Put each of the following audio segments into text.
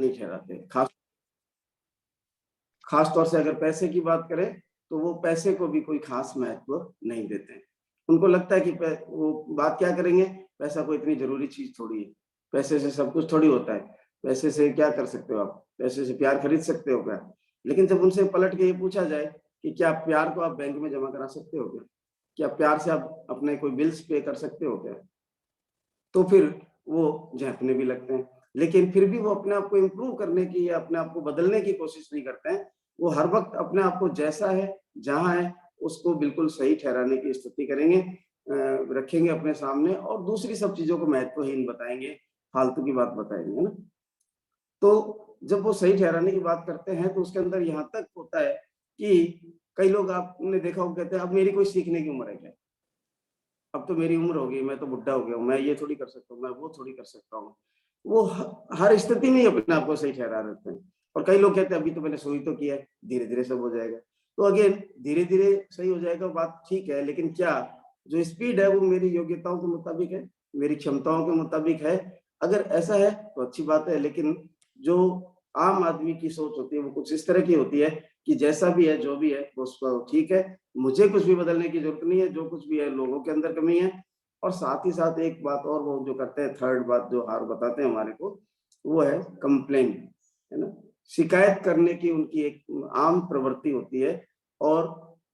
नहीं ठहराते। खास तौर से अगर पैसे की बात करें तो वो पैसे को भी कोई खास महत्व नहीं देते हैं। उनको लगता है कि वो बात क्या करेंगे, पैसा कोई इतनी जरूरी चीज थोड़ी है, पैसे से सब कुछ थोड़ी होता है, पैसे से क्या कर सकते हो आप, पैसे से प्यार खरीद सकते हो क्या? लेकिन जब उनसे पलट के ये पूछा जाए कि क्या प्यार को आप बैंक में जमा करा सकते हो क्या, क्या प्यार से आप अपने कोई बिल्स पे कर सकते हो क्या, तो फिर वो झेंपने भी लगते हैं। लेकिन फिर भी वो अपने आप को इम्प्रूव करने की या अपने आप को बदलने की कोशिश नहीं करते हैं। वो हर वक्त अपने आप को जैसा है, जहाँ है, उसको बिल्कुल सही ठहराने की स्थिति करेंगे, रखेंगे अपने सामने, और दूसरी सब चीजों को महत्वहीन बताएंगे, फालतू की बात बताएंगे, है ना। तो जब वो सही ठहराने की बात करते हैं तो उसके अंदर यहाँ तक होता है कि कई लोग आपने देखा हो, कहते हैं अब मेरी कोई सीखने की उम्र है क्या, अब तो मेरी उम्र हो गई, मैं तो बुढ़ा हो गया हूँ, मैं ये थोड़ी कर सकता हूँ, मैं वो थोड़ी कर सकता हूँ। वो हर स्थिति में ही अपने आप को सही ठहरा रहते हैं। और कई लोग कहते हैं अभी तो मैंने शुरू तो किया है, धीरे धीरे सब हो जाएगा। तो अगेन धीरे धीरे सही हो जाएगा, बात ठीक है, लेकिन क्या जो स्पीड है वो मेरी योग्यताओं के मुताबिक है, मेरी क्षमताओं के मुताबिक है? अगर ऐसा है तो अच्छी बात है, लेकिन जो आम आदमी की सोच होती है वो कुछ इस तरह की होती है कि जैसा भी है, जो भी है, वो ठीक है, मुझे कुछ भी बदलने की जरूरत नहीं है, जो कुछ भी है लोगों के अंदर कमी है। और साथ ही साथ एक बात और वो जो करते हैं, थर्ड बात जो हार बताते हैं हमारे को, वो है कंप्लेन, है ना। शिकायत करने की उनकी एक आम प्रवृत्ति होती है। और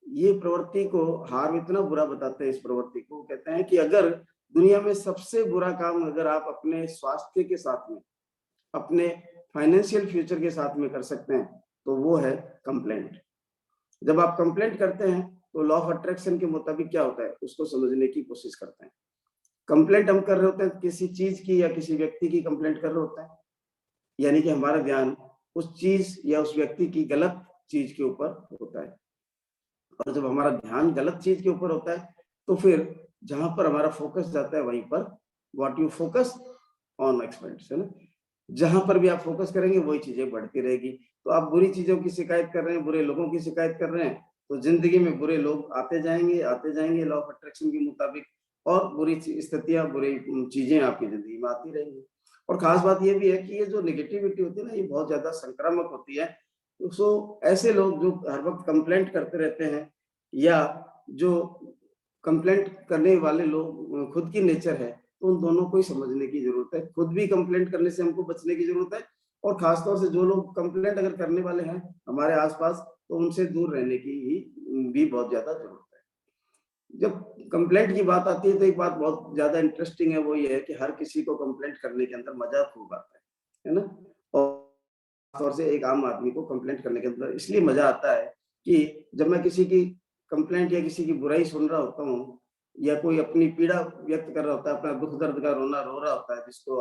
ये प्रवृत्ति को हार इतना बुरा बताते हैं, इस प्रवृत्ति को कहते हैं कि अगर दुनिया में सबसे बुरा काम अगर आप अपने स्वास्थ्य के साथ में, अपने फाइनेंशियल फ्यूचर के साथ में कर सकते हैं तो वो है कंप्लेंट। जब आप कंप्लेंट करते हैं तो लॉ ऑफ अट्रैक्शन के मुताबिक क्या होता है उसको समझने की कोशिश करते हैं। कंप्लेंट हम कर रहे होते हैं किसी चीज की या किसी व्यक्ति की कंप्लेंट कर रहे होते हैं, यानी कि हमारा ध्यान उस चीज या उस व्यक्ति की गलत चीज के ऊपर होता है। और जब हमारा ध्यान गलत चीज के ऊपर होता है तो फिर जहां पर हमारा फोकस जाता है वहीं पर what you focus on expends, है ना। जहां पर भी आप फोकस करेंगे वही चीजें बढ़ती रहेगी। तो आप बुरी चीजों की शिकायत कर रहे हैं, बुरे लोगों की शिकायत कर रहे हैं, तो जिंदगी में बुरे लोग आते जाएंगे लॉ ऑफ अट्रैक्शन के मुताबिक, और बुरी स्थितियां, बुरी चीजें आपकी जिंदगी में आती रहेंगी। और खास बात यह भी है कि ये जो निगेटिविटी होती है ना, ये बहुत ज्यादा संक्रामक होती है। सो ऐसे लोग जो हर वक्त कंप्लेंट करते रहते हैं, या जो कंप्लेंट करने वाले लोग खुद की नेचर है, तो उन दोनों को ही समझने की जरूरत है। खुद भी कंप्लेंट करने से हमको बचने की जरूरत है, और खासतौर से जो लोग कंप्लेंट अगर करने वाले हैं हमारे आसपास, तो उनसे दूर रहने की भी बहुत ज्यादा जरूरत है। जब कंप्लेंट की बात आती है तो एक बात बहुत ज्यादा इंटरेस्टिंग है, वो ये है कि हर किसी को कंप्लेंट करने के अंदर मजा खूब आता है ना। और तौर से एक आम आदमी को कंप्लेंट करने के अंदर इसलिए मजा आता है कि जब मैं किसी की कंप्लेंट या किसी की बुराई सुन रहा होता हूँ, या कोई अपनी पीड़ा व्यक्त कर रहा होता है, अपना दुख दर्द का रोना रो रहा होता है, जिसको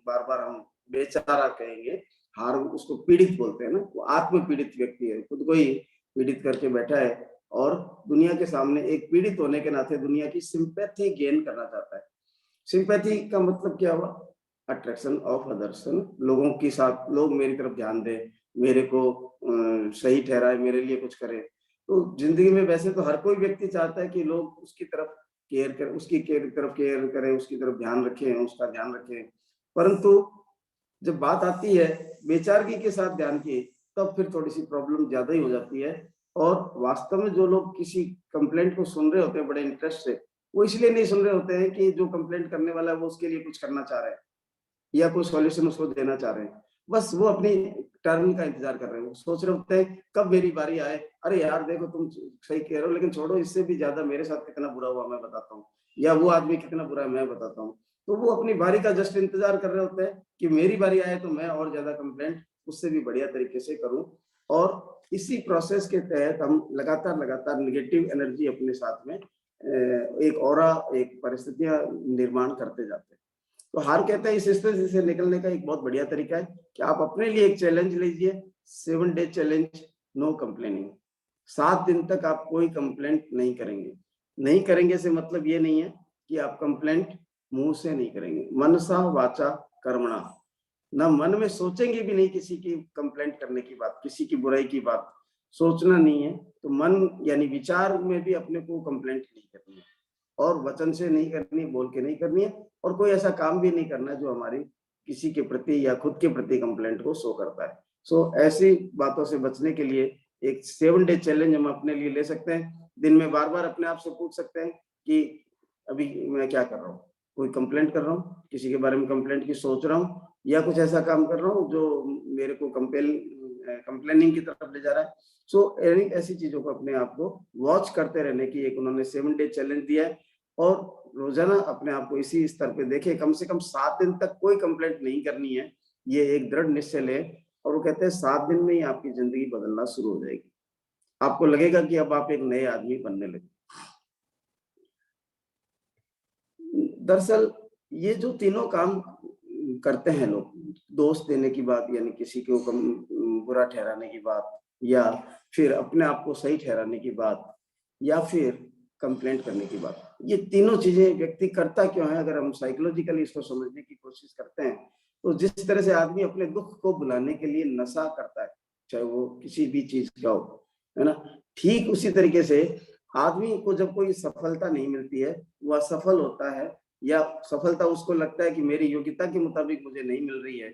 बार बार हम बेचारा कहेंगे, हार उसको पीड़ित बोलते हैं ना, वो आत्म पीड़ित व्यक्ति है, खुद को ही पीड़ित करके बैठा है, और दुनिया के सामने एक पीड़ित होने के नाते दुनिया की सिंपैथी गेन करना चाहता है। सिंपैथी का मतलब क्या हुआ? अट्रैक्शन ऑफ अदर्स, लोगों के साथ, लोग मेरी तरफ ध्यान दें, मेरे को सही ठहराए, मेरे लिए कुछ करे। तो जिंदगी में वैसे तो हर कोई व्यक्ति चाहता है कि लोग उसकी तरफ केयर करें, उसकी तरफ केयर करें, उसकी तरफ ध्यान रखें, उसका ध्यान रखें। परंतु जब बात आती है बेचारगी के साथ ध्यान की, तब फिर थोड़ी सी प्रॉब्लम ज्यादा ही हो जाती है। और वास्तव में जो लोग किसी कंप्लेंट को सुन रहे होते हैं बड़े इंटरेस्ट से, वो इसलिए नहीं सुन रहे होते हैं कि जो कंप्लेंट करने वाला है वो उसके लिए कुछ करना चाह रहा है, या कोई सॉल्यूशन उसको देना चाह रहे हैं। बस वो अपनी टर्न का इंतजार कर रहे हैं, वो सोच रहे होते हैं कब मेरी बारी आए। अरे यार देखो तुम सही कह रहे हो, लेकिन छोड़ो, इससे भी ज्यादा मेरे साथ कितना बुरा हुआ मैं बताता हूँ, या वो आदमी कितना बुरा है मैं बताता हूँ। तो वो अपनी बारी का जस्ट इंतजार कर रहे होते हैं कि मेरी बारी आए तो मैं और ज्यादा कंप्लेंट उससे भी बढ़िया तरीके से करूं। और इसी प्रोसेस के तहत हम लगातार लगातार निगेटिव एनर्जी अपने साथ में एक ऑरा, एक परिस्थितियां निर्माण करते जाते हैं। तो हार कहते हैं इस स्थिति से निकलने का एक बहुत बढ़िया तरीका है कि आप अपने लिए एक चैलेंज लीजिए, 7 डे चैलेंज, नो कंप्लेनिंग। 7 दिन तक आप कोई कंप्लेंट नहीं करेंगे। नहीं करेंगे से मतलब ये नहीं है कि आप कंप्लेंट मुंह से नहीं करेंगे, मनसा वाचा कर्मणा, ना मन में सोचेंगे भी नहीं किसी की कंप्लेंट करने की बात, किसी की बुराई की बात सोचना नहीं है। तो मन यानी विचार में भी अपने को कंप्लेंट नहीं करनी है, और वचन से नहीं करनी, बोल के नहीं करनी है, और कोई ऐसा काम भी नहीं करना जो हमारी किसी के प्रति या खुद के प्रति कंप्लेंट को शो करता है। सो ऐसी बातों से बचने के लिए एक 7 डे चैलेंज हम अपने लिए ले सकते हैं। दिन में बार-बार अपने आप से पूछ सकते हैं कि अभी मैं क्या कर रहा हूँ? कोई कंप्लेंट कर रहा हूँ, किसी के बारे में कंप्लेंट की सोच रहा हूँ, या कुछ ऐसा काम कर रहा हूँ जो मेरे को कंप्लेनिंग की तरफ ले जा रहा है। सो ऐसी चीजों को अपने आप को वॉच करते रहने की एक उन्होंने 7 डे चैलेंज दिया है, और रोजाना अपने आप को इसी स्तर पे देखें, कम से कम 7 दिन तक कोई कंप्लेंट नहीं करनी है, ये एक दृढ़ निश्चय ले। और वो कहते हैं 7 दिन में ही आपकी जिंदगी बदलना शुरू हो जाएगी, आपको लगेगा कि अब आप एक नए आदमी बनने लगे। दरअसल ये जो तीनों काम करते हैं लोग, दोष देने की बात, यानी किसी को बुरा ठहराने की बात, या फिर अपने आप को सही ठहराने की बात, या फिर कंप्लेंट करने की बात, ये तीनों चीजें व्यक्ति करता क्यों है? अगर हम साइकोलॉजिकली इसको समझने की कोशिश करते हैं, तो जिस तरह से आदमी अपने दुख को भुलाने के लिए नशा करता है, चाहे वो किसी भी चीज का हो, है ना, ठीक उसी तरीके से आदमी को जब कोई सफलता नहीं मिलती है, वह असफल होता है, या सफलता उसको लगता है कि मेरी योग्यता के मुताबिक मुझे नहीं मिल रही है,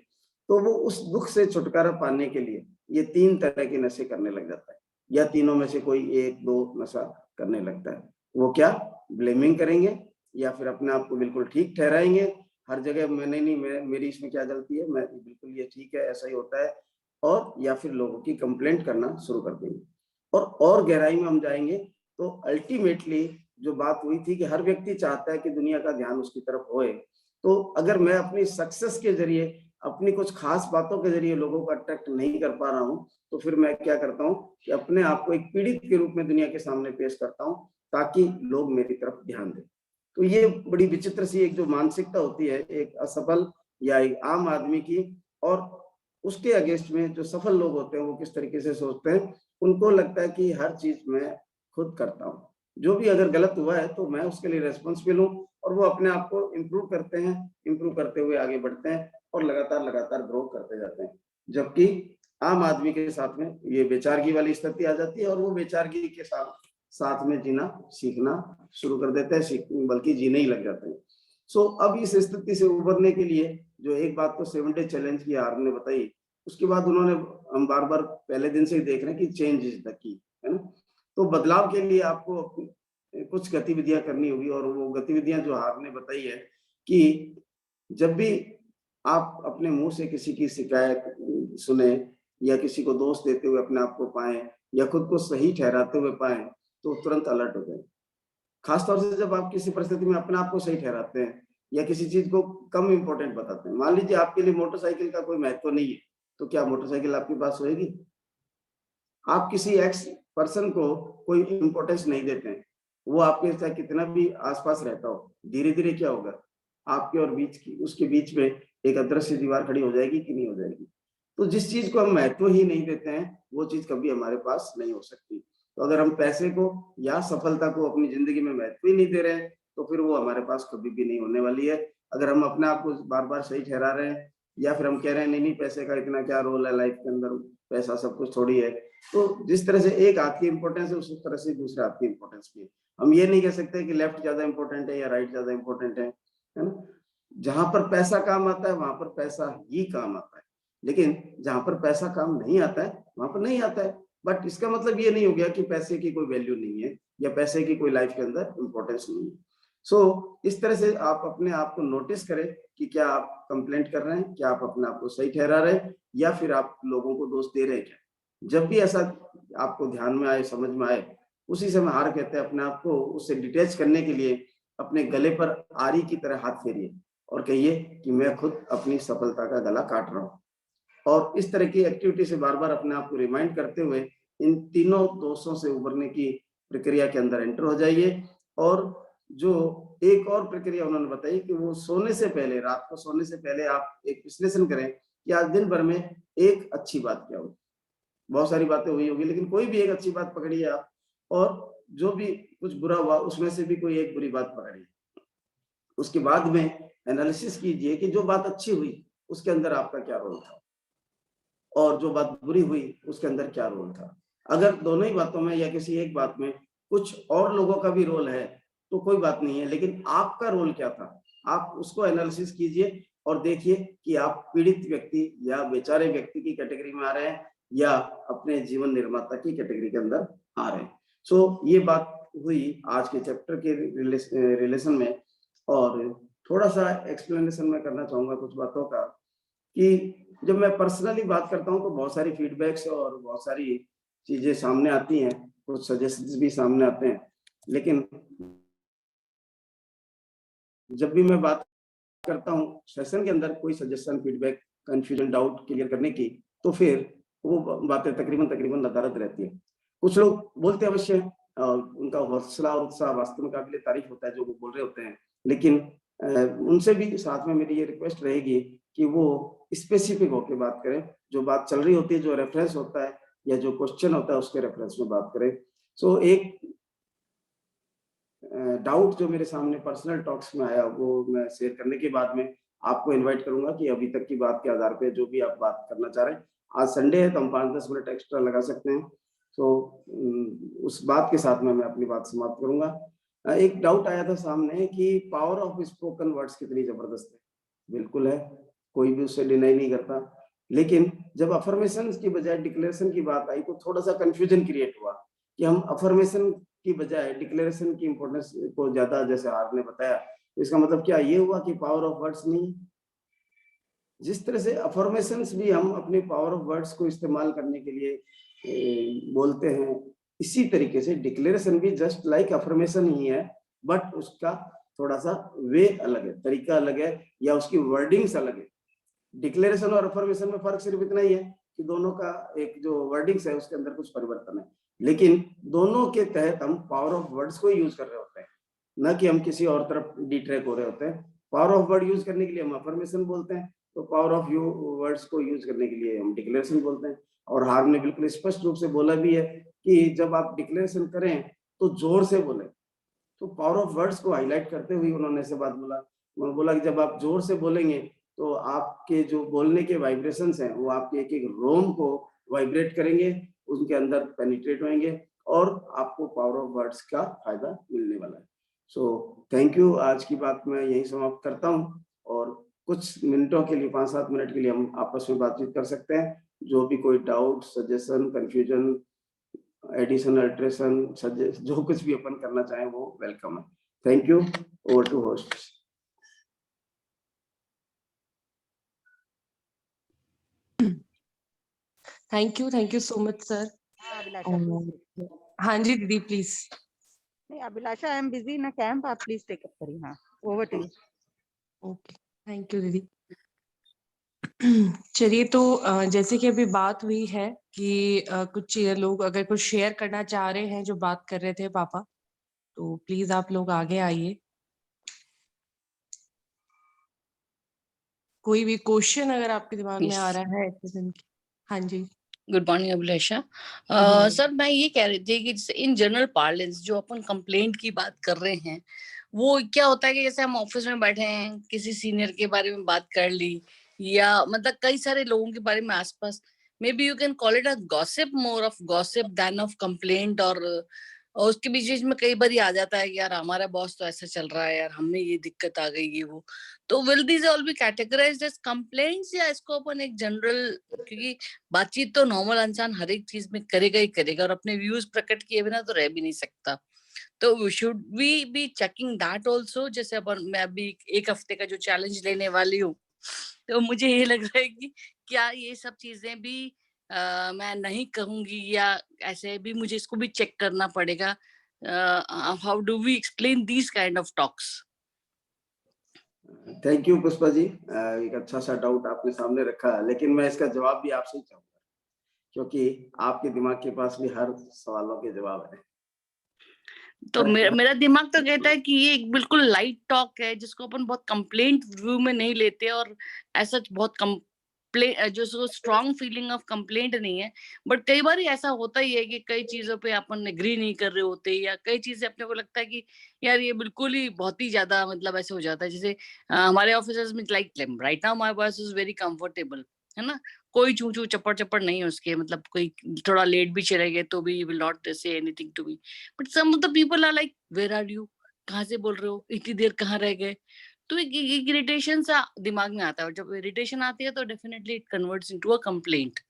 तो वो उस दुख से छुटकारा पाने के लिए ये 3 तरह के नशे करने लग जाता है, या तीनों में से कोई 1-2 नशा करने लगता है। वो क्या? ब्लेमिंग करेंगे, या फिर अपने आप को बिल्कुल ठीक ठहराएंगे, हर जगह मैंने नहीं, मेरी इसमें क्या गलती है, मैं बिल्कुल ये ठीक है, ऐसा ही होता है, और या फिर लोगों की कंप्लेंट करना शुरू कर देंगे। और गहराई में हम जाएंगे तो अल्टीमेटली जो बात हुई थी कि हर व्यक्ति चाहता है कि दुनिया का ध्यान उसकी तरफ होए, तो अगर मैं अपनी सक्सेस के जरिए, अपनी कुछ खास बातों के जरिए लोगों को अट्रैक्ट नहीं कर पा रहा हूँ, तो फिर मैं क्या करता हूँ कि अपने आप को एक पीड़ित के रूप में दुनिया के सामने पेश करता हूँ, ताकि लोग मेरी तरफ ध्यान दें। तो ये बड़ी विचित्र सी एक जो मानसिकता होती है एक असफल या एक आम आदमी की, और उसके अगेंस्ट में जो सफल लोग होते हैं वो किस तरीके से सोचते हैं, उनको लगता है कि हर चीज मैं खुद करता हूँ, जो भी अगर गलत हुआ है तो मैं उसके लिए रेस्पॉन्सिबल हूँ, और वो अपने आप को इम्प्रूव करते हैं, इम्प्रूव करते हुए आगे बढ़ते हैं, और लगातार लगातार ग्रो करते जाते हैं। जबकि आम आदमी के साथ में ये बेचारगी वाली स्थिति आ जाती है, और वो बेचारगी के साथ साथ में जीना सीखना शुरू कर देते हैं, बल्कि जीने ही लग जाते हैं। सो अब इस स्थिति से उभरने के लिए जो एक बात तो 7 डे चैलेंज की आर ने बताई, उसके बाद उन्होंने, हम बार बार पहले दिन से ही देख रहे हैं कि चेंज इज द की, है ना। तो बदलाव के लिए आपको कुछ गतिविधियां करनी होगी, और वो गतिविधियां जो हार ने बताई है कि जब भी आप अपने मुंह से किसी की शिकायत सुने, या किसी को दोष देते हुए अपने आप को पाए, या खुद को सही ठहराते हुए पाए, तो तुरंत अलर्ट हो जाए। खासतौर से जब आप किसी परिस्थिति में अपने आप को सही ठहराते हैं, या किसी चीज को कम इंपॉर्टेंट बताते हैं। मान लीजिए आपके लिए मोटरसाइकिल का कोई महत्व नहीं है, तो क्या मोटरसाइकिल आपके पास होएगी? आप किसी एक्स पर्सन को कोई इंपॉर्टेंस नहीं देते हैं, वो आपके साथ कितना भी आसपास रहता हो, धीरे धीरे क्या होगा, आपके और बीच की उसके बीच में एक अदृश्य दीवार खड़ी हो जाएगी कि नहीं हो जाएगी। तो जिस चीज को हम महत्व ही नहीं देते हैं, वो चीज कभी हमारे पास नहीं हो सकती। तो अगर हम पैसे को या सफलता को अपनी जिंदगी में महत्व ही नहीं दे रहे हैं, तो फिर वो हमारे पास कभी भी नहीं होने वाली है। अगर हम अपने आप को बार बार सही ठहरा रहे हैं, या फिर हम कह रहे हैं नहीं नहीं पैसे का इतना क्या रोल है लाइफ के अंदर, पैसा सब कुछ थोड़ी है, तो जिस तरह से एक हाथ की इंपॉर्टेंस है, उसी तरह से दूसरे हाथ की इंपॉर्टेंस भी है। हम ये नहीं कह सकते कि लेफ्ट ज्यादा इंपॉर्टेंट है या राइट ज्यादा इंपॉर्टेंट है ना। जहां पर पैसा काम आता है वहां पर पैसा ही काम आता है, लेकिन जहां पर पैसा काम नहीं आता है वहां पर नहीं आता है। बट इसका मतलब ये नहीं हो गया कि पैसे की कोई वैल्यू नहीं है, या पैसे की कोई लाइफ के अंदर इंपॉर्टेंस नहीं है। सो इस तरह से आप अपने आप को नोटिस करें कि क्या आप कंप्लेंट कर रहे हैं, क्या आप अपने आप को सही ठहरा रहे हैं, या फिर आप लोगों को दोष दे रहे हैं क्या। जब भी ऐसा आपको ध्यान में आए, समझ में आए, उसी समय हार कहते हैं अपने आप को उससे डिटैच करने के लिए अपने गले पर आरी की तरह हाथ फेरिए, और कहिए कि मैं खुद अपनी सफलता का गला काट रहा हूँ। और इस तरह की एक्टिविटी से बार बार अपने आप को रिमाइंड करते हुए इन तीनों दोषों से उभरने की प्रक्रिया के अंदर एंटर हो जाइए। और जो एक और प्रक्रिया उन्होंने बताई कि वो सोने से पहले, रात को सोने से पहले आप एक विश्लेषण करें कि आज दिन भर में एक अच्छी बात क्या हुई। बहुत सारी बातें हुई होगी, लेकिन कोई भी एक अच्छी बात पकड़िए आप, और जो भी कुछ बुरा हुआ उसमें से भी कोई एक बुरी बात पकड़िए। उसके बाद में एनालिसिस कीजिए कि जो बात अच्छी हुई उसके अंदर आपका क्या रोल था, और जो बात बुरी हुई उसके अंदर क्या रोल था। अगर दोनों ही बातों में या किसी एक बात में कुछ और लोगों का भी रोल है तो कोई बात नहीं है, लेकिन आपका रोल क्या था, आप उसको एनालिसिस कीजिए, और देखिए कि आप पीड़ित व्यक्ति या बेचारे व्यक्ति की कैटेगरी में आ रहे हैं या अपने जीवन निर्माता की कैटेगरी के अंदर आ रहे हैं। सो ये बात हुई आज के चैप्टर के रिलेशन में। और थोड़ा सा एक्सप्लेनेशन मैं करना चाहूंगा कुछ बातों का कि जब मैं पर्सनली बात करता हूं तो बहुत सारी फीडबैक्स और बहुत सारी चीजें सामने आती हैं, कुछ सजेशंस भी सामने आते हैं। लेकिन जब भी मैं बात करता हूँ सेशन के अंदर कोई suggestion, feedback, confusion, doubt clear करने की, तो फिर वो बातें तकरीबन तकरीबन नदारद रहती है। कुछ लोग बोलते अवश्य हैं, उनका हौसला और उत्साह वास्तव में काबिल तारीफ होता है जो वो बोल रहे होते हैं। लेकिन उनसे भी साथ में मेरी ये रिक्वेस्ट रहेगी कि वो स्पेसिफिक होकर बात करें, जो बात चल रही होती है, जो रेफरेंस होता है या जो क्वेश्चन होता है उसके रेफरेंस में बात करें। सो एक डाउट जो मेरे सामने पर्सनल टॉक्स में आया वो मैं शेयर करने के बाद में आपको इनवाइट करूंगा कि अभी तक की बात के आधार पे जो भी आप बात करना चाह रहे हैं, आज संडे है तो हम 5-10 मिनट एक्स्ट्रा लगा सकते हैं। तो उस बात के साथ में मैं अपनी बात समाप्त करूंगा। एक डाउट आया था सामने कि पावर ऑफ स्पोकन वर्ड्स कितनी जबरदस्त है। बिल्कुल है, कोई भी उससे डिनाई नहीं करता। लेकिन जब अफर्मेशन की बजाय डिक्लेरेशन की बात आई तो थोड़ा सा कंफ्यूजन क्रिएट हुआ कि हम अफर्मेशन की बजाय डिक्लेरेशन की इंपॉर्टेंस को ज्यादा, जैसे आपने बताया, तो इसका मतलब क्या ये हुआ कि पावर ऑफ वर्ड्स नहीं? जिस तरह से अफर्मेशंस भी हम अपने पावर ऑफ वर्ड्स को इस्तेमाल करने के लिए बोलते हैं, इसी तरीके से डिक्लेरेशन भी जस्ट लाइक अफर्मेशन ही है, बट उसका थोड़ा सा वे अलग है, तरीका अलग है, या उसकी वर्डिंग्स अलग है। डिक्लेरेशन और अफर्मेशन में फर्क सिर्फ इतना ही है कि दोनों का एक जो वर्डिंग्स है उसके अंदर कुछ परिवर्तन है, लेकिन दोनों के तहत हम पावर ऑफ वर्ड्स को यूज कर रहे होते हैं, न कि हम किसी और तरफ डिट्रैक हो रहे होते हैं। पावर ऑफ वर्ड यूज करने के लिए हम अफर्मेशन बोलते हैं, तो पावर ऑफ वर्ड्स को यूज करने के लिए हम डिक्लेरेशन बोलते हैं। और हार ने बिल्कुल स्पष्ट रूप से बोला भी है कि जब आप डिक्लेरेशन करें तो जोर से बोले। तो पावर ऑफ वर्ड्स को हाईलाइट करते हुए उन्होंने ऐसे बात बोला, उन्होंने बोला कि जब आप जोर से बोलेंगे तो आपके जो बोलने के वाइब्रेशंस हैं वो आपके एक एक रोम को वाइब्रेट करेंगे, उनके अंदर पेनिट्रेट होंगे और आपको पावर ऑफ वर्ड्स का फायदा मिलने वाला है। So thank you. आज की बात मैं यही समाप्त करता हूँ और कुछ मिनटों के लिए, 5-7 मिनट के लिए हम आपस में बातचीत कर सकते हैं। जो भी कोई doubt, suggestion, confusion, addition, alteration, suggest, जो कुछ भी अपन करना चाहें वो वेलकम है। Thank you. Over to host. Thank you so much sir. हाँ अभिलाषा प्लीज। हाँ जी दीदी प्लीज। नहीं Abhilasha I am busy in a camp, आप प्लीज टेक अप करिए। हाँ over to you. Okay thank you दीदी। चलिए तो जैसे कि अभी बात हुई है कि कुछ लोग अगर कुछ शेयर करना चाह रहे हैं जो बात कर रहे थे पापा, तो प्लीज आप लोग आगे आइए। कोई भी क्वेश्चन अगर आपके दिमाग में आ रहा है ऐसे दिन की। हाँ जी गुड मॉर्निंग अभिलाषा। सर मैं ये कह रही थी कि जैसे इन जनरल पार्लेंस जो अपन कंप्लेंट की बात कर रहे हैं, वो क्या होता है कि जैसे हम ऑफिस में बैठे हैं, किसी सीनियर के बारे में बात कर ली, या मतलब कई सारे लोगों के बारे में आसपास, may be you can call it a gossip, more of gossip than of complaint. और उसके बीच बीच में कई बार आ जाता है कि यार हमारा बॉस तो ऐसा चल रहा है, यार हमें ये दिक्कत आ गई, ये वो। तो will these all be categorized as complaints, या इसको अपन एक जनरल, क्योंकि बातचीत तो नॉर्मल इंसान हर एक चीज में करेगा ही करेगा और अपने व्यूज प्रकट किए बिना तो रह भी नहीं सकता। तो should we be checking that also? जैसे अपन, मैं अभी 1 हफ्ते का जो चैलेंज लेने वाली हूँ, तो मुझे ये लग रहा है कि क्या ये सब चीजें भी मैं नहीं कहूंगी, या ऐसे भी मुझे इसको भी चेक करना पड़ेगा? How do we explain these kind of talks? Thank you Pushpa ji. एक अच्छा सा डाउट आपने सामने रखा, लेकिन मैं इसका जवाब भी आपसे ही चाहूंगा, क्योंकि आपके दिमाग के पास भी हर सवालों के जवाब है। तो मेरा दिमाग तो कहता है कि ये एक बिल्कुल लाइट टॉक है, जिसको अपन बहुत कंप्लेंट व्यू में नहीं लेते, और ऐसा बहुत जो स्ट्रॉन्ग फीलिंग ऑफ कंप्लेंट नहीं है। बट कई बार ऐसा होता ही है कि कई चीजों पे अपन एग्री नहीं कर रहे होते, या कई चीजें अपने को लगता है कि यार ये बिल्कुल ही बहुत ही ज्यादा मतलब ऐसे हो जाता है। जैसे हमारे ऑफिस में like right now my boss is very comfortable, है ना, कोई चू चू चप्पड़ चप्पड़ नहीं है उसके, मतलब कोई थोड़ा लेट भी चले गए तो भी will not say anything to me. But some of the people are like, where are you, कहाँ से बोल रहे हो, इतनी देर कहाँ रह गए? तो एक इरिटेशन सा दिमाग में आता है, और जब इरिटेशन आती है तो definitely it converts into a complaint.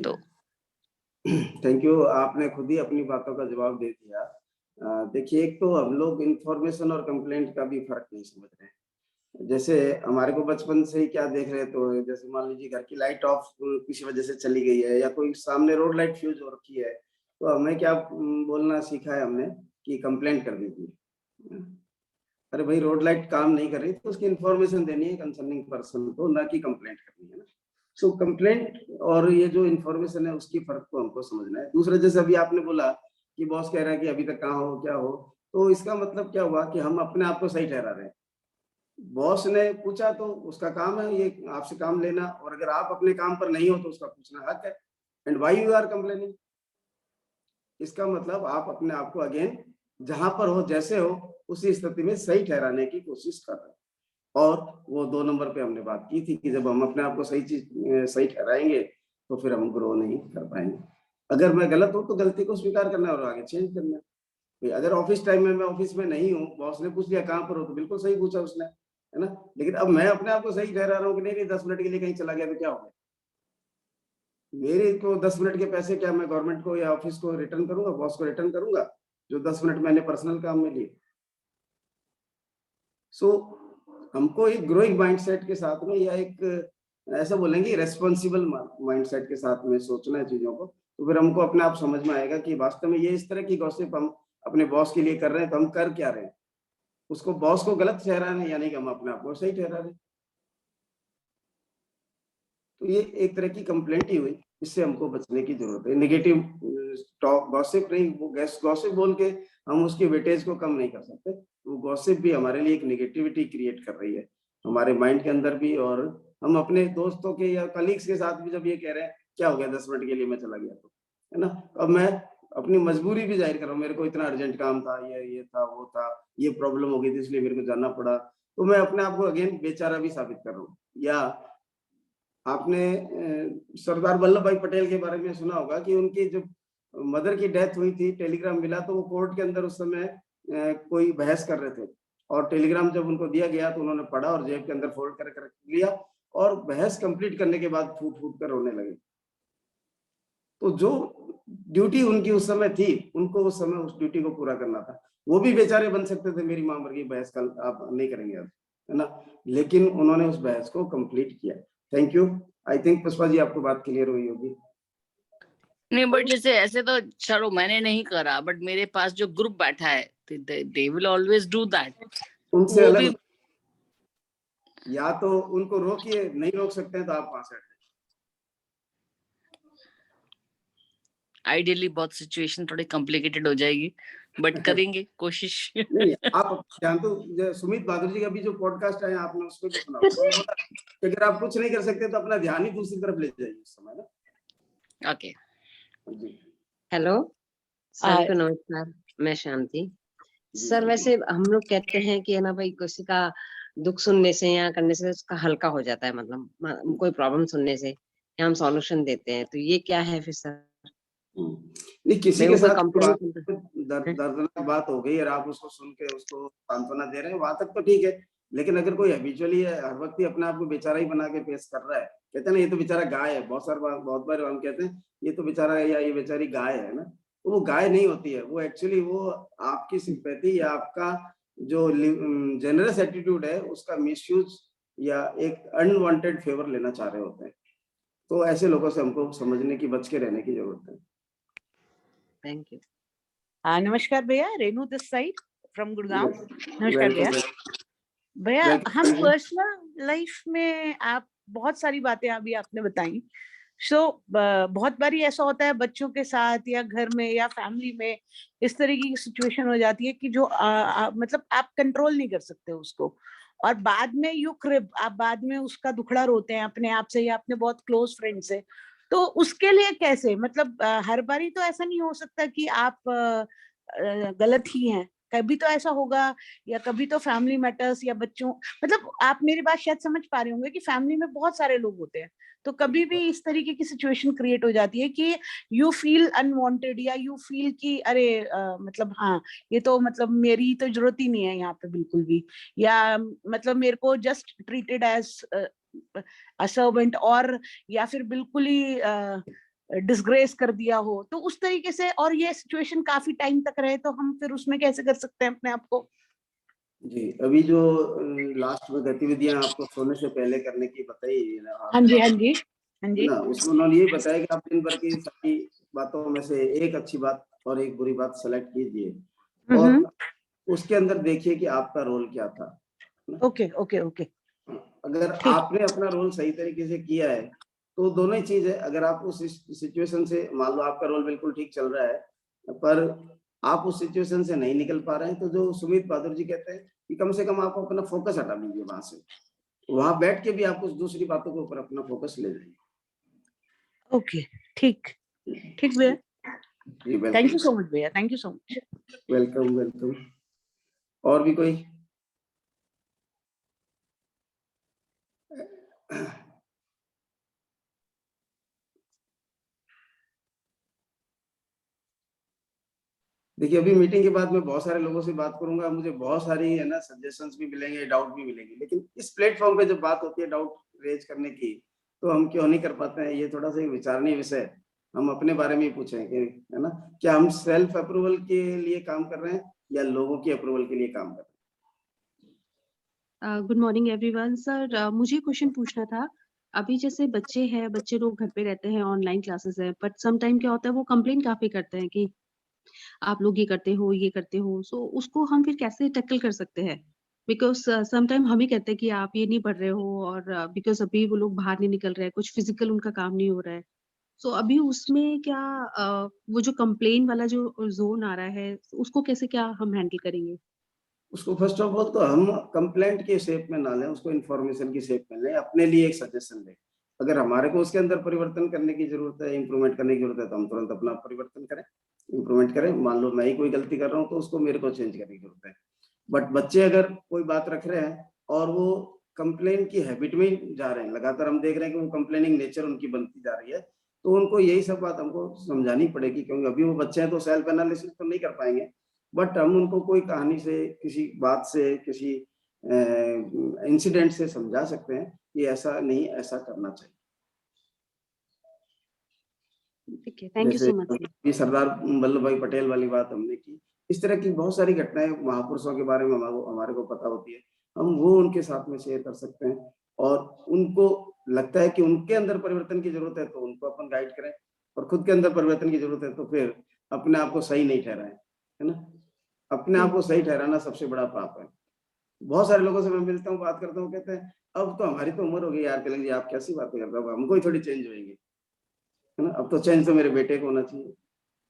तो थैंक यू, आपने खुद ही अपनी बातों का जवाब दे दिया। देखिए, एक तो हम लोग इंफॉर्मेशन और कंप्लेंट का भी फर्क नहीं समझ रहे हैं। जैसे हमारे को बचपन से ही क्या देख रहे, तो जैसे मान लीजिए घर की लाइट ऑफ किसी वजह से चली गई है, या कोई सामने रोड लाइट फ्यूज हो रखी है, तो हमें क्या बोलना सीखा है हमने कि कंप्लेंट कर दीजिए। अरे भाई, रोड लाइट काम नहीं कर रही तो उसकी इंफॉर्मेशन देनी है कंसर्निंग पर्सन को, ना कि कंप्लेंट करनी है ना। सो कंप्लेंट और ये जो इंफॉर्मेशन है उसकी फर्क को हमको समझना है। दूसरा, जैसे अभी आपने बोला कि बॉस कह रहा है कि अभी तक कहाँ हो, क्या हो, तो इसका मतलब क्या हुआ कि हम अपने आप को सही ठहरा रहे हैं। बॉस ने पूछा तो उसका काम है ये आपसे काम लेना, और अगर आप अपने काम पर नहीं हो तो उसका पूछना हक है। And why you are complaining, इसका मतलब आप अपने आप को अगेन जहां पर हो, जैसे हो, उसी स्थिति में सही ठहराने की कोशिश कर रहे हैं। और वो 2 नंबर पे हमने बात की थी कि जब हम अपने आप को सही ठहराएंगे तो फिर हम ग्रो नहीं कर पाएंगे। अगर मैं गलत हूँ तो गलती को स्वीकार करना और आगे चेंज करना है। अगर ऑफिस टाइम में मैं ऑफिस में नहीं हूँ, बॉस ने पूछ लिया कहाँ पर हो, तो बिल्कुल सही पूछा उसने, है ना। लेकिन अब मैं अपने आप को सही ठहरा रहा हूँ कि नहीं 10 मिनट के लिए कहीं चला गया तो क्या हो गया, मेरे को 10 मिनट के पैसे क्या मैं गवर्नमेंट को या ऑफिस को रिटर्न करूंगा, बॉस को रिटर्न करूंगा, जो 10 मिनट मैंने पर्सनल काम में लिए। सो हमको एक ग्रोइंग माइंडसेट के साथ में, या एक ऐसा बोलेंगे रेस्पॉन्सिबल माइंडसेट के साथ में सोचना है चीजों को, तो फिर हमको अपने आप समझ में आएगा कि वास्तव में ये इस तरह की गॉसिप हम अपने बॉस के लिए कर रहे हैं, तो हम कर क्या रहे हैं। उसको बॉस को गलत ठहरा रहे हैं, यानी कि हम अपने आप को सही ठहरा रहे हैं। तो ये एक तरह की कंप्लेंट ही हुई, इससे हमको बचने की जरूरत है। नेगेटिव टॉक, गॉसिप नहीं, वो गॉसिप बोल के हम उसकी वेटेज को कम नहीं कर सकते। वो गॉसिप भी हमारे लिए एक नेगेटिविटी क्रिएट कर रही है हमारे माइंड के अंदर भी, और हम अपने दोस्तों के या कलीग्स के साथ भी जब ये कह रहे हैं क्या हो गया 10 मिनट के लिए मैं चला गया, तो है ना। अब मैं अपनी मजबूरी भी जाहिर कर रहा हूँ, मेरे को इतना अर्जेंट काम था, ये था, वो था, ये प्रॉब्लम हो गई थी इसलिए मेरे को जाना पड़ा, तो मैं अपने आप को अगेन बेचारा भी साबित कर रहा हूँ। या आपने सरदार वल्लभ भाई पटेल के बारे में सुना होगा कि उनकी जब मदर की डेथ हुई थी, टेलीग्राम मिला, तो वो कोर्ट के अंदर उस समय कोई बहस कर रहे थे, और टेलीग्राम जब उनको दिया गया तो उन्होंने पढ़ा और जेब के अंदर फोल्ड कर रख लिया, और बहस कंप्लीट करने के बाद फूट फूट कर रोने लगे। तो जो ड्यूटी उनकी उस समय थी, उनको उस समय उस ड्यूटी को पूरा करना था। वो भी बेचारे बन सकते थे, मेरी मां मर गई, बहस कल आप नहीं करेंगे अब, है ना, लेकिन उन्होंने उस बहस को कंप्लीट किया। Thank you. I think Pushpa ji आपको बात क्लियर हुई होगी। नहीं, बट जैसे ऐसे तो चलो मैंने नहीं करा, बट मेरे पास जो ग्रुप बैठा है they will always do that। उनसे वो अलग भी या तो उनको रोकिए, नहीं रोक सकते हैं तो आप वहां से हटें। आइडियली बहुत सिचुएशन थोड़ी कॉम्प्लिकेटेड हो जाएगी, बट करेंगे कोशिश। नहीं, आप ध्यान तो सुमित बहादुर जी का भी जो पॉडकास्ट है आपने उसमें भी सुना होगा, उन्होंने बोला कि अगर आप कुछ नहीं कर सकते तो अपना ध्यान ही दूसरी तरफ ले जाइए उस समय ना। ओके जी हेलो सभी को नमस्कार, मैं शांति। सर वैसे हम लोग कहते हैं कि है ना भाई, किसी का दुख सुनने से या करने से उसका हल्का हो जाता है, मतलब कोई प्रॉब्लम सुनने से या हम सॉल्यूशन देते हैं, तो ये क्या है फिर सर? नहीं, किसी के कोई साथ कंपनी दर्दनाक बात हो गई और आप उसको सुन के उसको सांत्वना दे रहे हैं, वहां तक तो ठीक है। लेकिन अगर कोई हैबिचुअली हर वक्त ही अपने आप को बेचारा ही बना के पेश कर रहा है, कहते हैं ना ये तो बेचारा गाय है, बहुत बार हम कहते हैं ये तो बेचारा या ये बेचारी गाय है ना, तो वो गाय नहीं होती है। वो एक्चुअली वो आपकी सिंपैथी या आपका जो जेनरस एटीट्यूड है उसका मिसयूज या एक अनवांटेड फेवर लेना चाह रहे होते हैं। तो ऐसे लोगों से हमको समझने की, बच के रहने की जरूरत है। Thank you. नमस्कार भैया, Renu this side from Gurgaon. नमस्कार भैया। भैया Welcome. हम पर्सनल लाइफ में आप बहुत सारी बातें अभी आपने बताई। बहुत बारी ऐसा होता है बच्चों के साथ या घर में या फैमिली में, इस तरह की सिचुएशन हो जाती है कि जो मतलब आप कंट्रोल नहीं कर सकते उसको, और बाद में आप बाद में उसका दुखड़ा रोते हैं अपने आप से या अपने बहुत क्लोज फ्रेंड से। तो उसके लिए कैसे, मतलब हर बारी तो ऐसा नहीं हो सकता कि आप गलत ही हैं, कभी तो ऐसा होगा, या कभी तो फैमिली मैटर्स या बच्चों, मतलब आप मेरी बात शायद समझ पा रहे होंगे कि फैमिली में बहुत सारे लोग होते हैं, तो कभी भी इस तरीके की सिचुएशन क्रिएट हो जाती है कि यू फील अनवांटेड, या यू फील कि अरे मतलब हाँ, ये तो मतलब मेरी तो जरूरत ही नहीं है यहाँ पे बिल्कुल भी, या मतलब मेरे को just treated as a servant, और या फिर बिल्कुल ही डिसग्रेस कर दिया हो, तो उस तरीके से, और ये सिचुएशन काफी टाइम तक रहे, तो हम फिर उसमें कैसे कर सकते हैं अपने आप को? जी, अभी जो लास्ट में गतिविधियां आपको सोने से पहले करने की बताई ना, हाँ जी, हाँ जी, हाँ जी। ना उसमें उन्होंने ये बताया कि आप दिन भर की सारी बातों में से एक अच्छी बात और एक बुरी बात सेलेक्ट कीजिए और उसके अंदर देखिए कि आपका रोल क्या था। ओके ओके ओके, अगर ठीक। आपने अपना रोल सही तरीके से किया है तो दोनों ही चीज है। अगर आप उस सिचुएशन से, मान लो आपका रोल बिल्कुल ठीक चल रहा है पर आप उस सिचुएशन से नहीं निकल पा रहे हैं, तो जो सुमित बहादुर जी कहते हैं कि कम से कम आप अपना फोकस हटा लीजिए वहां से, वहां बैठ के भी आप कुछ दूसरी बातों के ऊपर अपना फोकस ले जाइए। ओके, ठीक ठीक भैया, जी thank welcome. You so much भैया, thank you so much. Welcome welcome. और भी कोई? देखिए अभी मीटिंग के बाद मैं बहुत सारे लोगों से बात करूंगा, मुझे बहुत सारी है ना सजेशंस भी मिलेंगे, डाउट भी मिलेंगे, लेकिन इस प्लेटफॉर्म पे जब बात होती है डाउट रेज करने की, तो हम क्यों नहीं कर पाते हैं? ये थोड़ा सा एक विचारणीय विषय है। हम अपने बारे में ही पूछें कि है ना, क्या हम सेल्फ अप्रूवल के लिए काम कर रहे हैं या लोगों की अप्रूवल के लिए काम कर रहे हैं? Good morning everyone. सर मुझे क्वेश्चन पूछना था। अभी जैसे बच्चे हैं, बच्चे लोग घर पे रहते हैं, ऑनलाइन क्लासेस है, बट सम टाइम क्या होता है वो कंप्लेन काफी करते हैं कि आप लोग ये करते हो, ये करते हो। सो उसको हम फिर कैसे टैकल कर सकते हैं? बिकॉज सम टाइम हम ही कहते हैं कि आप ये नहीं पढ़ रहे हो, और बिकॉज अभी वो लोग बाहर नहीं निकल रहे हैं, कुछ फिजिकल उनका काम नहीं हो रहा है। सो अभी उसमें क्या वो जो कंप्लेन वाला जो जोन आ रहा है, उसको कैसे क्या हम हैंडल करेंगे? उसको फर्स्ट ऑफ ऑल तो हम कंप्लेंट के शेप में ना लें, उसको इन्फॉर्मेशन की शेप में लें, अपने लिए एक सजेशन लें। अगर हमारे को उसके अंदर परिवर्तन करने की जरूरत है, इंप्रूवमेंट करने की जरूरत है, तो हम तुरंत अपना परिवर्तन करें, इंप्रूवमेंट करें। मान लो मैं ही कोई गलती कर रहा हूँ तो उसको मेरे को चेंज करने की जरूरत है। बट बच्चे अगर कोई बात रख रहे हैं और वो कंप्लेन की हैबिट में जा रहे हैं, लगातार हम देख रहे हैं कि वो कंप्लेनिंग नेचर उनकी बनती जा रही है, तो उनको यही सब बात हमको समझानी पड़ेगी, क्योंकि अभी वो बच्चे हैं तो सेल्फ एनालिसिस तो नहीं कर पाएंगे। बट हम उनको कोई कहानी से, किसी बात से, किसी इंसिडेंट से समझा सकते हैं कि ऐसा नहीं, ऐसा करना चाहिए। ठीक है, थैंक यू जैसे सो मच सर। ये सरदार वल्लभ भाई पटेल वाली बात हमने की, इस तरह की बहुत सारी घटनाएं महापुरुषों के बारे में हमारे को पता होती है, हम वो उनके साथ में शेयर कर सकते हैं। और उनको लगता है कि उनके अंदर परिवर्तन की जरूरत है तो उनको अपन गाइड करें, और खुद के अंदर परिवर्तन की जरूरत है तो फिर अपने आप को सही नहीं ठहराएं, है ना। अपने आप को सही ठहराना सबसे बड़ा पाप है। बहुत सारे लोगों से मैं मिलता हूँ, बात करता हूँ, कहते हैं अब तो हमारी तो उम्र हो गई यार, तिलक जी आप कैसी बातें करते हो, हमको ही थोड़ी चेंज होएंगे, है ना, अब तो चेंज तो मेरे बेटे को होना चाहिए।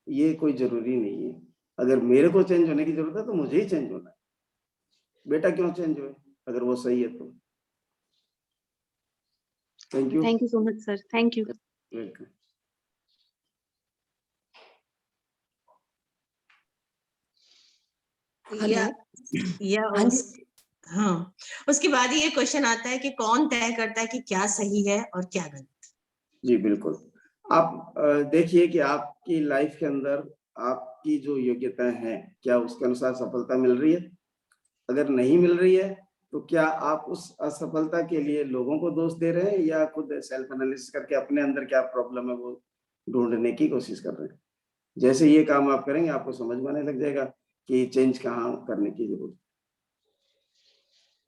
ये कोई जरूरी नहीं है। अगर मेरे को चेंज होने की जरूरत है तो मुझे ही चेंज होना है, बेटा क्यों चेंज हुए अगर वो सही है तो। Thank you. Thank you so much sir, thank you. Welcome. या हाँ उस जी। हाँ, उसके बाद ही ये क्वेश्चन आता है कि कौन तय करता है कि क्या सही है और क्या गलत। जी बिल्कुल। आप देखिए कि आपकी लाइफ के अंदर आपकी जो योग्यताएं हैं, क्या उसके अनुसार सफलता मिल रही है? अगर नहीं मिल रही है तो क्या आप उस असफलता के लिए लोगों को दोष दे रहे हैं या खुद सेल्फ एनालिसिस करके अपने अंदर क्या प्रॉब्लम है वो ढूंढने की कोशिश कर रहे हैं? जैसे ये काम आप करेंगे आपको समझ में आने लग जाएगा कि चेंज कहाँ करने की जरूरत है।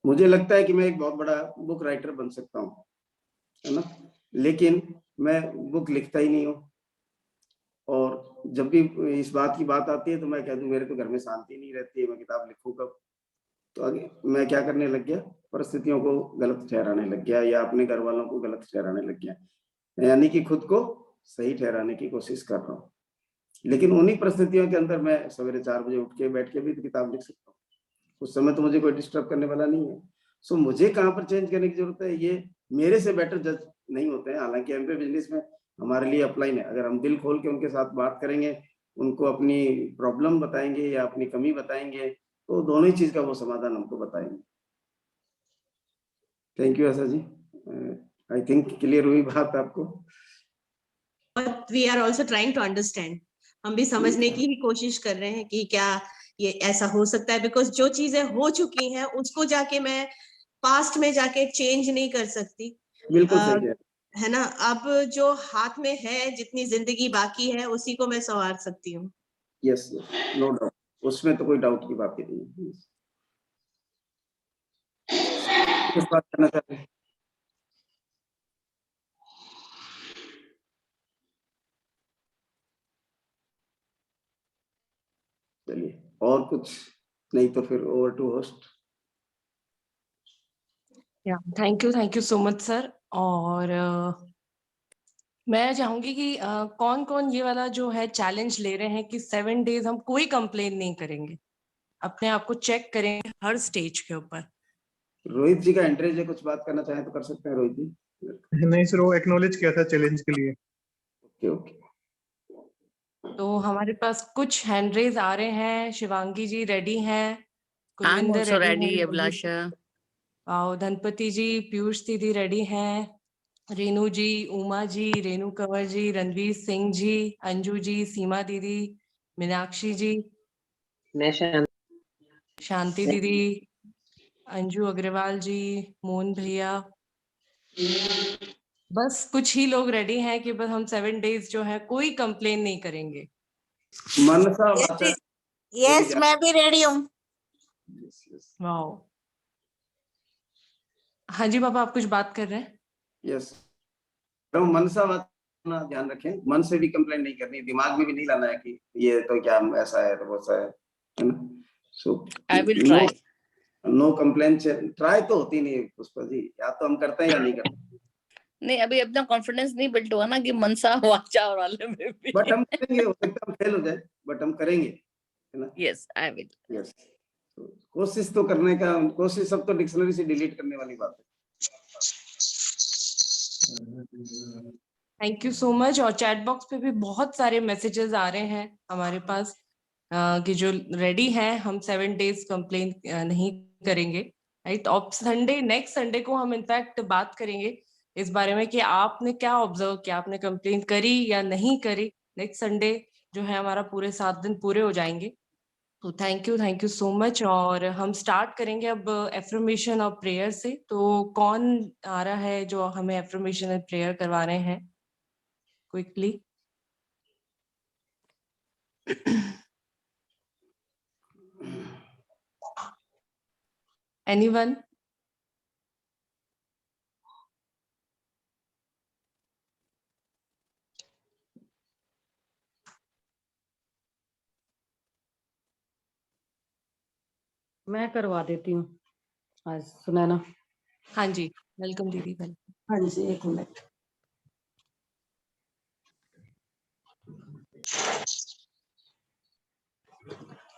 मुझे लगता है कि मैं एक बहुत बड़ा बुक राइटर बन सकता हूँ, है ना, लेकिन मैं बुक लिखता ही नहीं हूँ। और जब भी इस बात की बात आती है तो मैं कह दूं मेरे तो घर में शांति नहीं रहती है, मैं किताब लिखूं कब? तो आगे मैं क्या करने लग गया, परिस्थितियों को गलत ठहराने लग गया या अपने घर वालों को गलत ठहराने लग गया, यानी कि खुद को सही ठहराने की कोशिश कर रहा हूँ। लेकिन उन्हीं परिस्थितियों के अंदर मैं सवेरे 4 बजे उठ के बैठ के भी किताब लिख सकता हूँ, उस समय तो मुझे कोई डिस्टर्ब करने वाला नहीं है। सो मुझे कहाँ पर चेंज करने की जरूरत है, ये मेरे से बेटर जज नहीं होते हैं। हालांकि एमपी बिजनेस में हमारे लिए अपलाइन है, अगर हम दिल खोल के उनके साथ बात करेंगे, उनको अपनी प्रॉब्लम बताएंगे या अपनी कमी बताएंगे तो दोनों ही चीज का वो समाधान हमको बताएंगे। Thank you Asha ji, I think clear हुई बात आपको। But we are also trying to understand. हम भी समझने की ही कोशिश कर रहे हैं कि क्या ये ऐसा हो सकता है, बिकॉज जो चीजें हो चुकी हैं उसको जाके मैं पास्ट में जाके चेंज नहीं कर सकती। बिल्कुल सही है ना, अब जो हाथ में है, जितनी जिंदगी बाकी है उसी को मैं संवार सकती हूँ। यस, नो डाउट, उसमें तो कोई डाउट की बात ही नहीं है। कुछ बात करना चाहते हैं? चलिए, और कुछ नहीं तो फिर over to host. Thank you so much sir. और मैं चाहूंगी कि कौन कौन ये वाला जो है चैलेंज ले रहे हैं कि 7 डेज हम कोई कंप्लेन नहीं करेंगे, अपने आप को चेक करेंगे हर स्टेज के ऊपर। रोहित जी का एंट्रेज है, कुछ बात करना चाहें तो कर सकते हैं रोहित जी। नहीं सर, वो एक्नॉलेज किया था चैलेंज के लिए। ओके ओके, तो हमारे पास कुछ हैंड रेज आ रहे हैं। शिवांगी जी रेडी हैं, I am Kulwinder also ready ready, हैं, अभिलाषा। धनपति जी, पीयूष दीदी रेडी हैं, रेनू जी, उमा जी, रेनू कंवर जी, रणवीर सिंह जी, अंजू जी, सीमा दीदी, मीनाक्षी जी, मैं शांति दीदी, अंजू अग्रवाल जी, मोहन भैया। बस कुछ ही लोग रेडी हैं कि बस हम 7 डेज जो है कोई कंप्लेन नहीं करेंगे। मनसा वाचा। यस, मैं भी रेडी हूँ। वाओ, हाँ जी पापा, आप कुछ बात कर रहे हैं? यस, तो मनसा वाचा ध्यान रखें, मन से भी कंप्लेंट नहीं करनी, दिमाग में भी नहीं लाना है कि ये तो क्या ऐसा है तो वैसा है ना। So I will try. No complain. Try तो होती नहीं है पुष्पा जी, या तो हम करते हैं या नहीं करते। नहीं, अभी अपना कॉन्फिडेंस नहीं बिल्ड हुआ ना कि मनसा वाचा वाले में भी। बट हम करेंगे, हो सकता है हम फेल हो जाए, बट हम करेंगे, है ना। Yes, I will. यस, कोशिश तो करने का, कोशिश सब तो डिक्शनरी से डिलीट करने वाली बात है। Thank you so much. और चैट बॉक्स पे भी बहुत सारे मैसेजेस आ रहे हैं हमारे पास कि जो रेडी हैं, हम 7 डेज कंप्लेन नहीं करेंगे, राइट। और संडे, नेक्स्ट संडे को हम इनफैक्ट बात करेंगे इस बारे में कि आपने क्या ऑब्जर्व किया, आपने कंप्लेन करी या नहीं करी। नेक्स्ट संडे जो है हमारा पूरे 7 दिन पूरे हो जाएंगे। तो थैंक यू सो मच। और हम स्टार्ट करेंगे अब एफर्मेशन और प्रेयर से। तो कौन आ रहा है जो हमें एफर्मेशन और प्रेयर करवा रहे हैं क्विकली? एनीवन? मैं करवा देती हूँ आज, सुनैना। हाँ जी, वेलकम दीदी। वेलकम। हाँ जी, एक मिनट।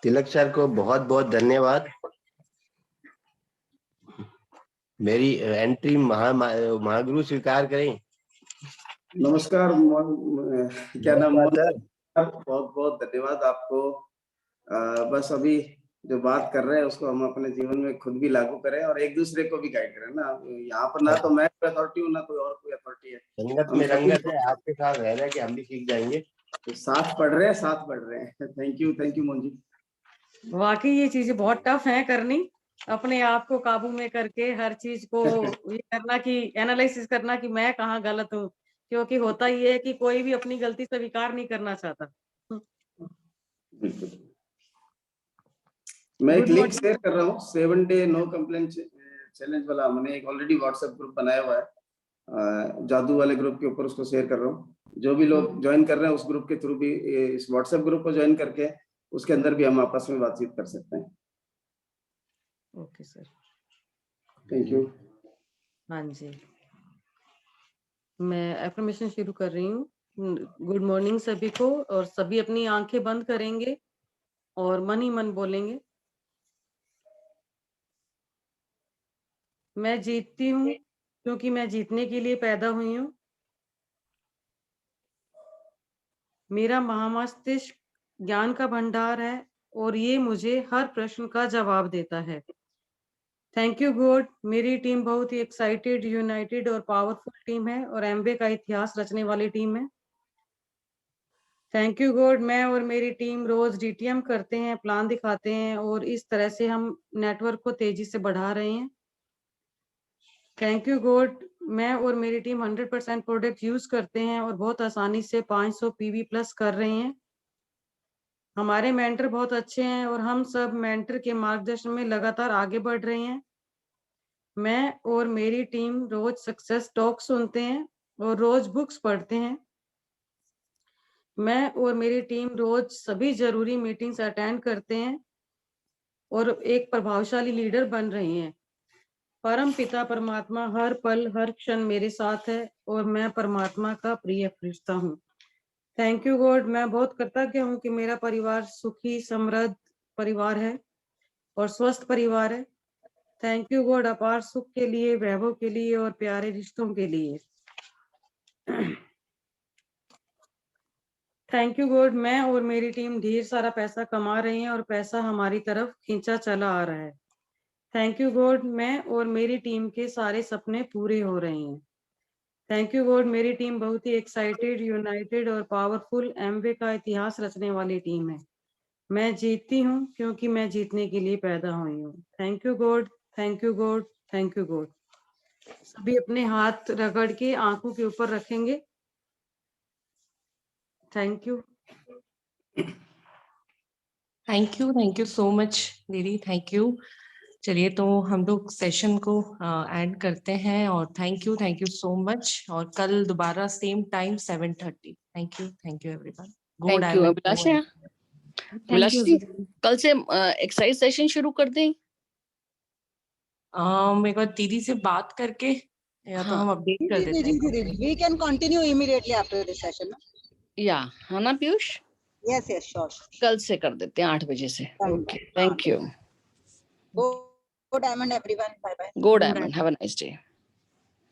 तिलक सर को बहुत बहुत धन्यवाद। मेरी एंट्री महागुरु स्वीकार करें। नमस्कार, क्या नाम? सर, बहुत बहुत धन्यवाद आपको। बस अभी जो बात कर रहे हैं उसको हम अपने जीवन में खुद भी लागू करें और एक दूसरे को भी गाइड करें ना। यहाँ पर ना तो मैं अथॉरिटी हूँ, ना कोई और कोई अथॉरिटी है। संगत में रंगत है, आपके साथ रह रहे कि हम भी सीख जाएंगे। तो साथ पढ़ रहे हैं, साथ बढ़ रहे हैं। Thank you Mohan ji. वाकई ये चीजें बहुत टफ है करनी, अपने आप को काबू में करके हर चीज को ये करना कि एनालिसिस करना कि मैं कहाँ गलत हूँ, क्योंकि होता ये है कि कोई भी अपनी गलती स्वीकार नहीं करना चाहता। बिल्कुल, मैं एक लिंक शेयर कर रहा हूँ, 7 डे नो कंप्लेन चैलेंज वाला। हमने एक ऑलरेडी व्हाट्सएप ग्रुप बनाया हुआ है, जादू वाले ग्रुप के ऊपर, उसको शेयर कर रहा हूँ। जो भी लोग ज्वाइन कर रहे हैं उस ग्रुप के थ्रू भी, इस व्हाट्सएप ग्रुप को ज्वाइन करके उसके अंदर भी हम आपस में बातचीत कर सकते हैं। Okay sir, thank you. हाँ जी, मैं एफर्मेशन शुरू कर रही हूँ। गुड मॉर्निंग सभी को, और सभी अपनी आंखें बंद करेंगे और मन ही मन बोलेंगे, मैं जीतती हूँ क्योंकि मैं जीतने के लिए पैदा हुई हूँ। मेरा महामस्तिष्क ज्ञान का भंडार है और ये मुझे हर प्रश्न का जवाब देता है। थैंक यू गॉड, मेरी टीम बहुत ही एक्साइटेड, यूनाइटेड और पावरफुल टीम है और एमबीए का इतिहास रचने वाली टीम है। थैंक यू गॉड, मैं और मेरी टीम रोज डीटीएम करते हैं, प्लान दिखाते हैं और इस तरह से हम नेटवर्क को तेजी से बढ़ा रहे हैं। थैंक यू गॉड, मैं और मेरी टीम 100% प्रोडक्ट यूज करते हैं और बहुत आसानी से 500 पीवी प्लस कर रहे हैं। हमारे मेंटर बहुत अच्छे हैं और हम सब मेंटर के मार्गदर्शन में लगातार आगे बढ़ रहे हैं। मैं और मेरी टीम रोज सक्सेस टॉक सुनते हैं और रोज बुक्स पढ़ते हैं। मैं और मेरी टीम रोज सभी जरूरी मीटिंग्स अटेंड करते हैं और एक प्रभावशाली लीडर बन रहे हैं। परम पिता परमात्मा हर पल हर क्षण मेरे साथ है और मैं परमात्मा का प्रिय फरिश्ता हूँ। थैंक यू गॉड, मैं बहुत कृतज्ञ हूँ कि मेरा परिवार सुखी समृद्ध परिवार है और स्वस्थ परिवार है। थैंक यू गॉड, अपार सुख के लिए, वैभव के लिए और प्यारे रिश्तों के लिए। थैंक यू गॉड, मैं और मेरी टीम ढेर सारा पैसा कमा रहे हैं और पैसा हमारी तरफ खींचा चला आ रहा है। थैंक यू गॉड, मैं और मेरी टीम के सारे सपने पूरे हो रहे हैं। थैंक यू गॉड, मेरी टीम बहुत ही एक्साइटेड, यूनाइटेड और पावरफुल एमवे का इतिहास रचने वाली टीम है। मैं जीतती हूँ क्योंकि मैं जीतने के लिए पैदा हुई हूँ। Thank you God, thank you God, thank you God. सभी अपने हाथ रगड़ के आंखों के ऊपर रखेंगे। Thank you. Thank you so much दीदी, थैंक यू। चलिए तो हम लोग सेशन को एंड करते हैं और थैंक यू सो मच। और कल दोबारा same time 7:30। Thank you everyone. Good thank you Abhilasha. Abhilasha ji, कल से एक्सरसाइज सेशन शुरू कर दें। मेरे को दीदी से बात करके या तो हम अपडेट कर देते हैं। We can continue immediately after this session. या है ना पीयूष? Yes, sure. कल से कर देते हैं 8 बजे से। Okay, thank you. Go Diamond everyone. Bye bye. Go Diamond. Have a nice day.